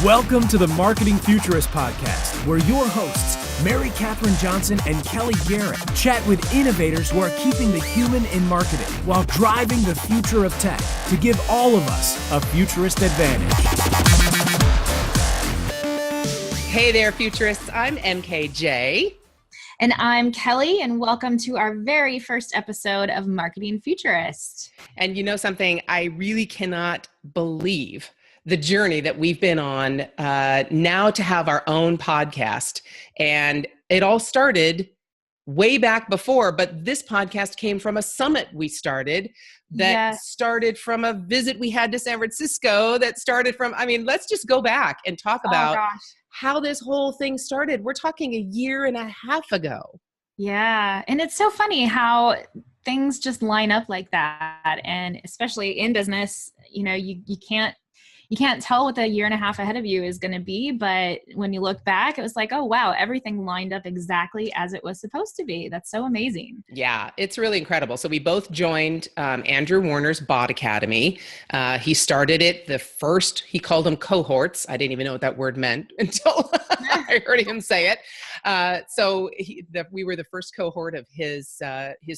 Welcome to the Marketing Futurist Podcast, where your hosts, Kathryn Johnson and Kelly Garrett, chat with innovators who are keeping the human in marketing while driving the future of tech to give all of us a futurist advantage. Hey there, Futurists. I'm MKJ. And I'm Kelly, and welcome to our very first episode of Marketing Futurist. And you know something? I really cannot believe the journey that we've been on now to have our own podcast. And it all started way back before, but this podcast came from a summit we started that started from a visit we had to San Francisco that started from, let's just go back and talk about how this whole thing started. We're talking a year and a half ago. Yeah. And it's so funny how things just line up like that. And especially in business, you know, you can't tell what the year and a half ahead of you is going to be. But when you look back, it was like, oh, wow, everything lined up exactly as it was supposed to be. That's so amazing. Yeah, it's really incredible. So we both joined Andrew Warner's Bot Academy. He started it he called them cohorts. I didn't even know what that word meant until I heard him say it. We were the first cohort of his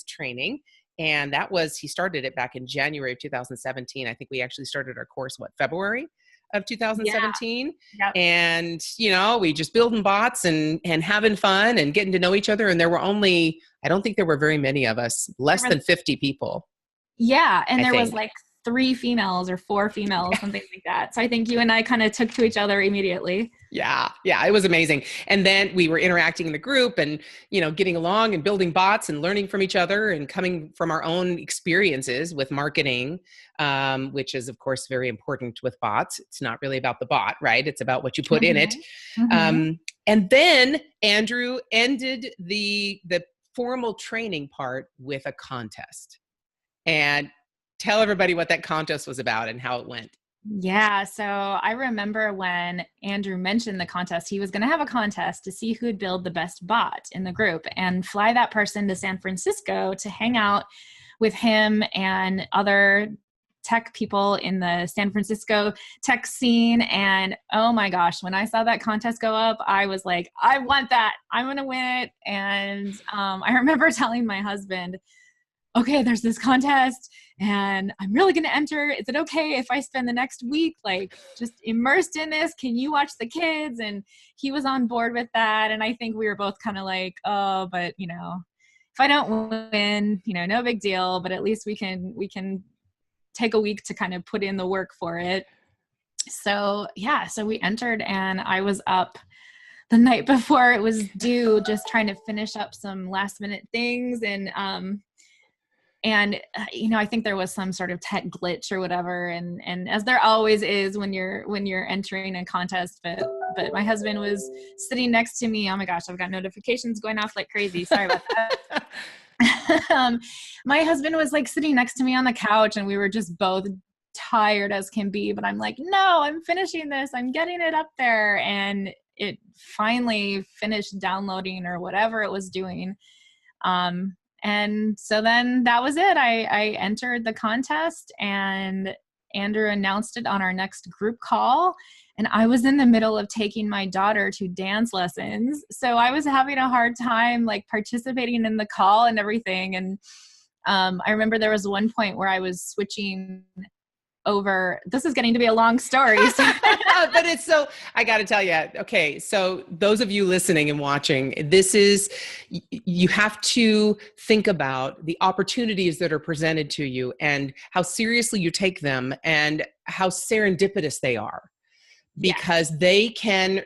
training. And he started it back in January of 2017. I think we actually started our course, February of 2017. Yeah. Yep. And, we just building bots and having fun and getting to know each other. And there were I don't think there were very many of us, less than 50 people. Yeah. And there was like 3 females or 4 females, something like that. So I think you and I kind of took to each other immediately. Yeah, it was amazing. And then we were interacting in the group and, getting along and building bots and learning from each other and coming from our own experiences with marketing, which is, of course, very important with bots. It's not really about the bot, right? It's about what you put in it. Mm-hmm. And then Andrew ended the formal training part with a contest. And tell everybody what that contest was about and how it went. Yeah. So I remember when Andrew mentioned the contest, he was going to have a contest to see who would build the best bot in the group and fly that person to San Francisco to hang out with him and other tech people in the San Francisco tech scene. And oh my gosh, when I saw that contest go up, I was like, I want that. I'm going to win it. And I remember telling my husband, okay, there's this contest and I'm really going to enter. Is it okay if I spend the next week just immersed in this? Can you watch the kids? And he was on board with that. And I think we were both kind of like, oh, but if I don't win, no big deal, but at least we can take a week to kind of put in the work for it. So we entered and I was up the night before it was due, just trying to finish up some last minute things. And I think there was some sort of tech glitch or whatever. And as there always is when you're entering a contest, but my husband was sitting next to me. Oh my gosh, I've got notifications going off like crazy. Sorry about that. My husband was sitting next to me on the couch and we were just both tired as can be, but I'm like, no, I'm finishing this. I'm getting it up there. And it finally finished downloading or whatever it was doing. And so then that was it. I entered the contest and Andrew announced it on our next group call. And I was in the middle of taking my daughter to dance lessons. So I was having a hard time participating in the call and everything. And I remember there was one point where I was switching over. This is getting to be a long story. But I got to tell you, okay, so those of you listening and watching, you have to think about the opportunities that are presented to you and how seriously you take them and how serendipitous they are. Because they can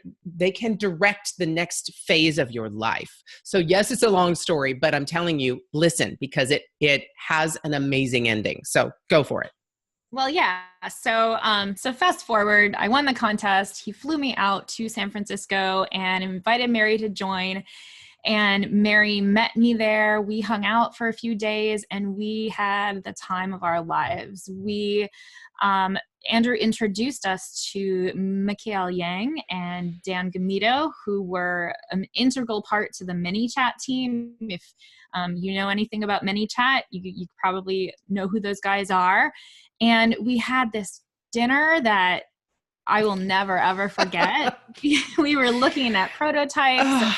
direct the next phase of your life. So yes, it's a long story, but I'm telling you, listen, because it has an amazing ending. So go for it. Well, yeah. So fast forward, I won the contest. He flew me out to San Francisco and invited Mary to join. And Mary met me there. We hung out for a few days and we had the time of our lives. Andrew introduced us to Mikael Yang and Dan Gamito, who were an integral part to the Manychat team. If you know anything about Manychat, you probably know who those guys are. And we had this dinner that I will never, ever forget. We were looking at prototypes.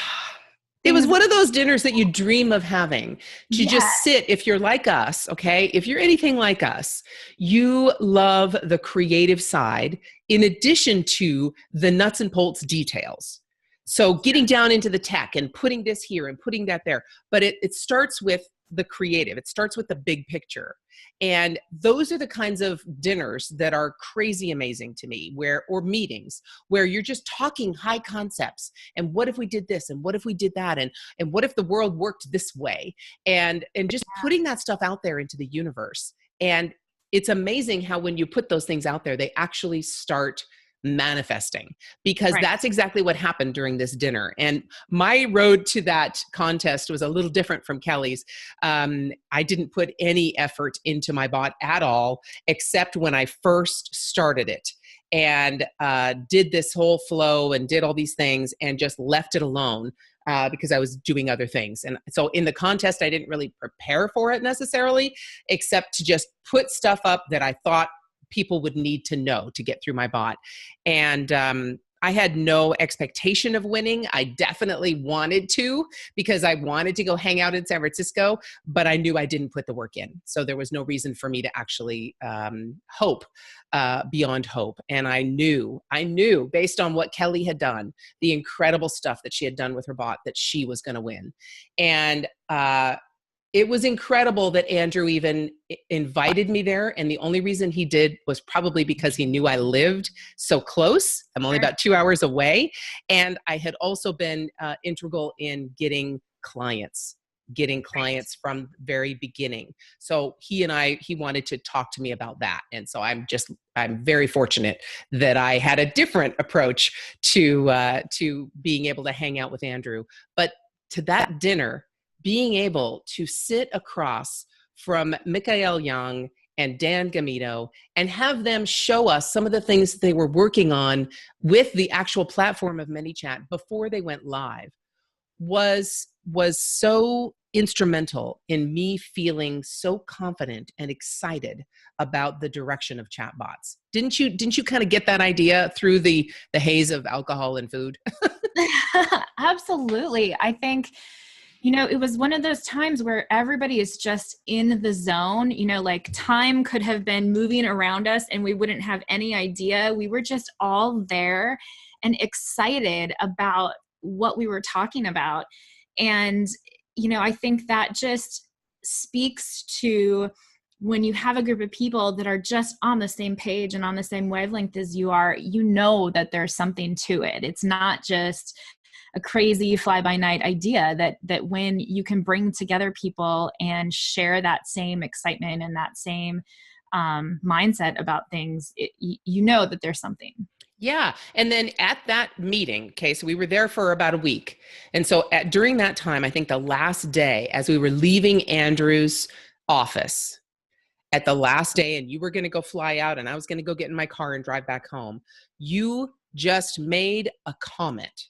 It was one of those dinners that you dream of having, to just Yes. sit. If you're like us, okay, if you're anything like us, you love the creative side in addition to the nuts and bolts details. So getting down into the tech and putting this here and putting that there. But it starts with the creative. It starts with the big picture. And those are the kinds of dinners that are crazy amazing to me, or meetings where you're just talking high concepts. And what if we did this? And what if we did that? And what if the world worked this way? And just putting that stuff out there into the universe. And it's amazing how when you put those things out there, they actually start manifesting, because that's exactly what happened during this dinner. And my road to that contest was a little different from Kelly's. I didn't put any effort into my bot at all, except when I first started it and did this whole flow and did all these things and just left it alone. Because I was doing other things. And so in the contest, I didn't really prepare for it necessarily, except to just put stuff up that I thought people would need to know to get through my bot. And I had no expectation of winning. I definitely wanted to, because I wanted to go hang out in San Francisco, but I knew I didn't put the work in. So there was no reason for me to actually hope beyond hope. And I knew based on what Kelly had done, the incredible stuff that she had done with her bot, that she was going to win. And it was incredible that Andrew even invited me there. And the only reason he did was probably because he knew I lived so close. I'm only about 2 hours away. And I had also been integral in getting clients from the very beginning. So he wanted to talk to me about that. And so I'm very fortunate that I had a different approach to being able to hang out with Andrew. But to that dinner, being able to sit across from Mikael Yang and Dan Gamito and have them show us some of the things they were working on with the actual platform of Manychat before they went live was so instrumental in me feeling so confident and excited about the direction of chatbots. Didn't you kind of get that idea through the haze of alcohol and food? Absolutely. I think, it was one of those times where everybody is just in the zone, like time could have been moving around us and we wouldn't have any idea. We were just all there and excited about what we were talking about. And, I think that just speaks to when you have a group of people that are just on the same page and on the same wavelength as you are, that there's something to it. It's not just a crazy fly-by-night idea, that when you can bring together people and share that same excitement and that same mindset about things, that there's something. Yeah. And then at that meeting, okay, so we were there for about a week. And so during that time, I think the last day, as we were leaving Andrew's office, at the last day, and you were going to go fly out and I was going to go get in my car and drive back home, you just made a comment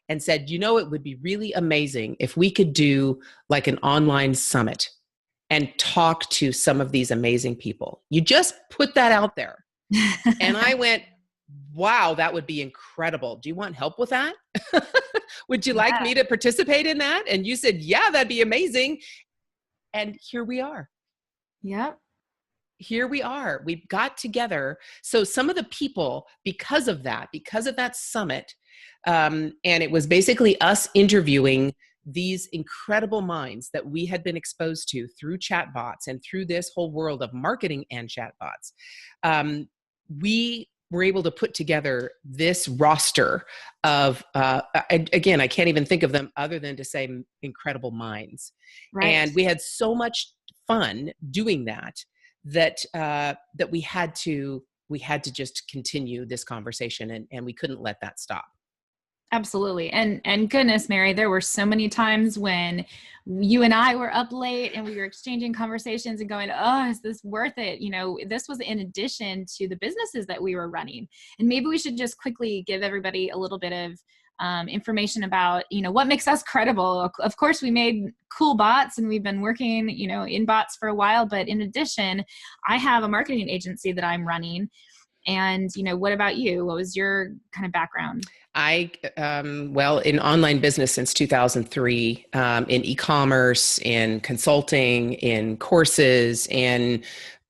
and said, it would be really amazing if we could do like an online summit and talk to some of these amazing people. You just put that out there. And I went, wow, that would be incredible. Do you want help with that? Would you like me to participate in that? And you said, yeah, that'd be amazing. And here we are. Yep. Here we are. We've got together. So some of the people, because of that summit, and it was basically us interviewing these incredible minds that we had been exposed to through chatbots and through this whole world of marketing and chatbots. We were able to put together this roster of, again, I can't even think of them other than to say incredible minds. Right. And we had so much fun doing that we had to just continue this conversation, and we couldn't let that stop. Absolutely. And goodness, Mary, there were so many times when you and I were up late and we were exchanging conversations and going, oh, is this worth it? This was in addition to the businesses that we were running. And maybe we should just quickly give everybody a little bit of information about, what makes us credible. Of course, we made cool bots and we've been working, in bots for a while. But in addition, I have a marketing agency that I'm running. And, what about you? What was your kind of background? Well, in online business since 2003, in e-commerce, in consulting, in courses, in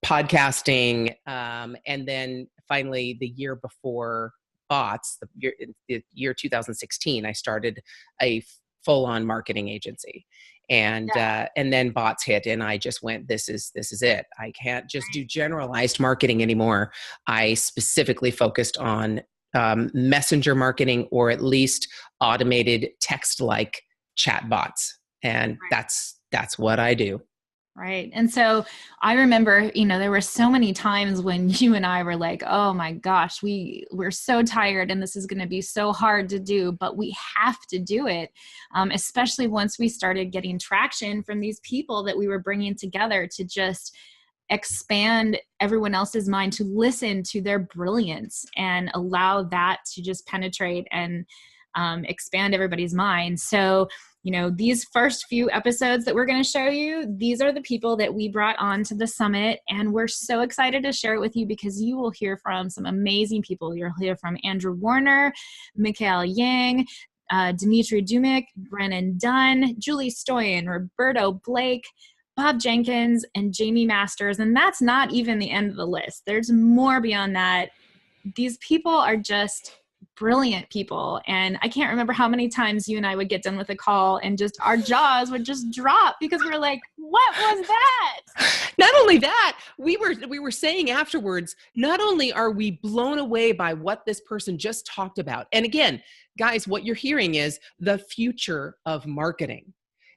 podcasting, and then finally the year before bots, the year 2016, I started a full-on marketing agency. And then bots hit and I just went, this is it. I can't just do generalized marketing anymore. I specifically focused on messenger marketing, or at least automated text-like chat bots. And that's what I do. Right. And so I remember, there were so many times when you and I were like, oh my gosh, we're so tired and this is going to be so hard to do, but we have to do it. Especially once we started getting traction from these people that we were bringing together to just expand everyone else's mind, to listen to their brilliance and allow that to just penetrate and expand everybody's mind. So, these first few episodes that we're going to show you, these are the people that we brought on to the summit. And we're so excited to share it with you because you will hear from some amazing people. You'll hear from Andrew Warner, Mikael Yang, Dmitry Dumik, Brennan Dunn, Julie Stoian, Roberto Blake, Bob Jenkins, and Jaime Masters. And that's not even the end of the list. There's more beyond that. These people are just brilliant people. And I can't remember how many times you and I would get done with a call and just our jaws would just drop because we were like, what was that? Not only that, we were saying afterwards, not only are we blown away by what this person just talked about. And again, guys, what you're hearing is the future of marketing.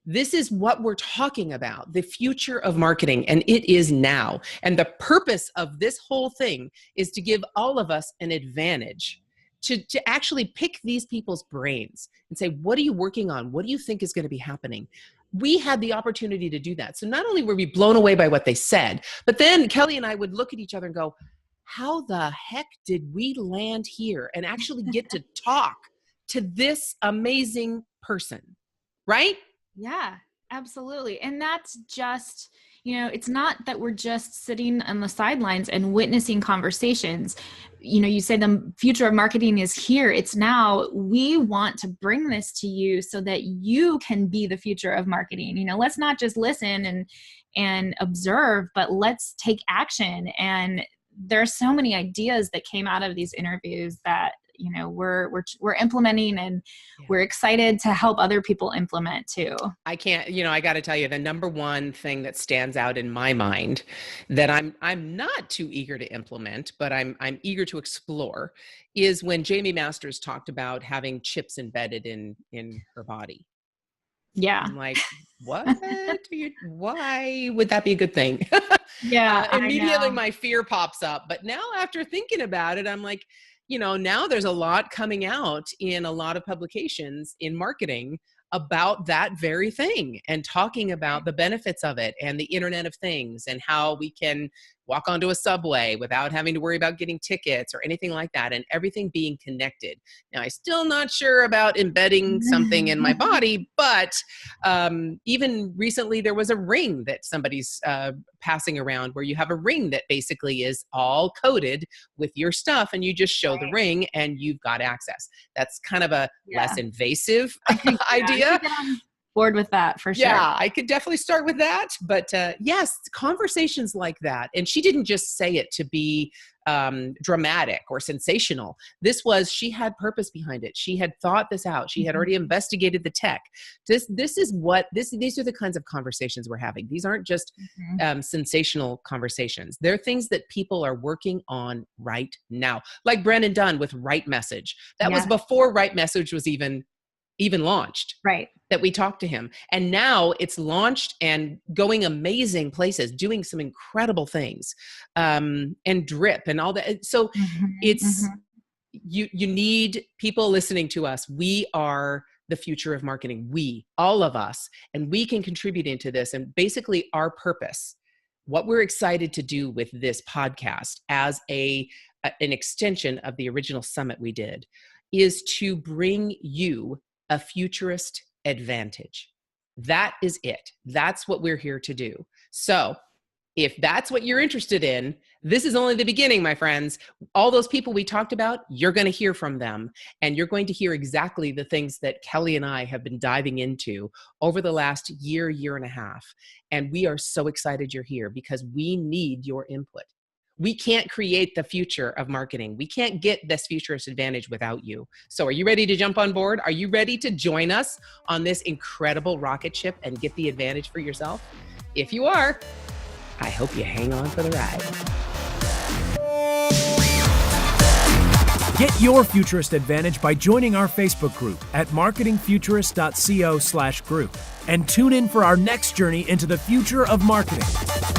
This is what we're talking about, the future of marketing, and it is now. And the purpose of this whole thing is to give all of us an advantage to actually pick these people's brains and say, what are you working on? What do you think is going to be happening? We had the opportunity to do that. So not only were we blown away by what they said, but then Kelly and I would look at each other and go, how the heck did we land here and actually get to talk to this amazing person, right? Yeah, absolutely. And that's just, it's not that we're just sitting on the sidelines and witnessing conversations. You say the future of marketing is here. It's now. We want to bring this to you so that you can be the future of marketing. Let's not just listen and observe, but let's take action. And there are so many ideas that came out of these interviews that we're implementing, and we're excited to help other people implement too. I got to tell you, the number one thing that stands out in my mind that I'm not too eager to implement, but I'm eager to explore, is when Jaime Masters talked about having chips embedded in her body. Yeah. I'm like, what? Why would that be a good thing? Yeah. Immediately my fear pops up. But now after thinking about it, I'm like, now there's a lot coming out in a lot of publications in marketing about that very thing and talking about the benefits of it and the Internet of Things and how we can walk onto a subway without having to worry about getting tickets or anything like that, and everything being connected. Now, I'm still not sure about embedding something in my body, but even recently there was a ring that somebody's passing around where you have a ring that basically is all coded with your stuff, and you just show the ring and you've got access. That's kind of a less invasive idea. I could get on board with that for sure. Yeah, I could definitely start with that. But yes, conversations like that. And she didn't just say it to be dramatic or sensational. She had purpose behind it. She had thought this out. She had already investigated the tech. These are the kinds of conversations we're having. These aren't just sensational conversations. They're things that people are working on right now. Like Brennan Dunn with Right Message. That was before Right Message was even launched, right? That we talked to him. And now it's launched and going amazing places, doing some incredible things, and drip and all that. So you need people listening to us. We are the future of marketing. All of us, and we can contribute into this. And basically our purpose, what we're excited to do with this podcast as an extension of the original summit we did, is to bring you a futurist advantage. That is it. That's what we're here to do. So if that's what you're interested in, this is only the beginning, my friends. All those people we talked about, you're going to hear from them, and you're going to hear exactly the things that Kelly and I have been diving into over the last year and a half. And we are so excited you're here because we need your input. We can't create the future of marketing. We can't get this futurist advantage without you. So are you ready to jump on board? Are you ready to join us on this incredible rocket ship and get the advantage for yourself? If you are, I hope you hang on for the ride. Get your futurist advantage by joining our Facebook group at marketingfuturist.co/group and tune in for our next journey into the future of marketing.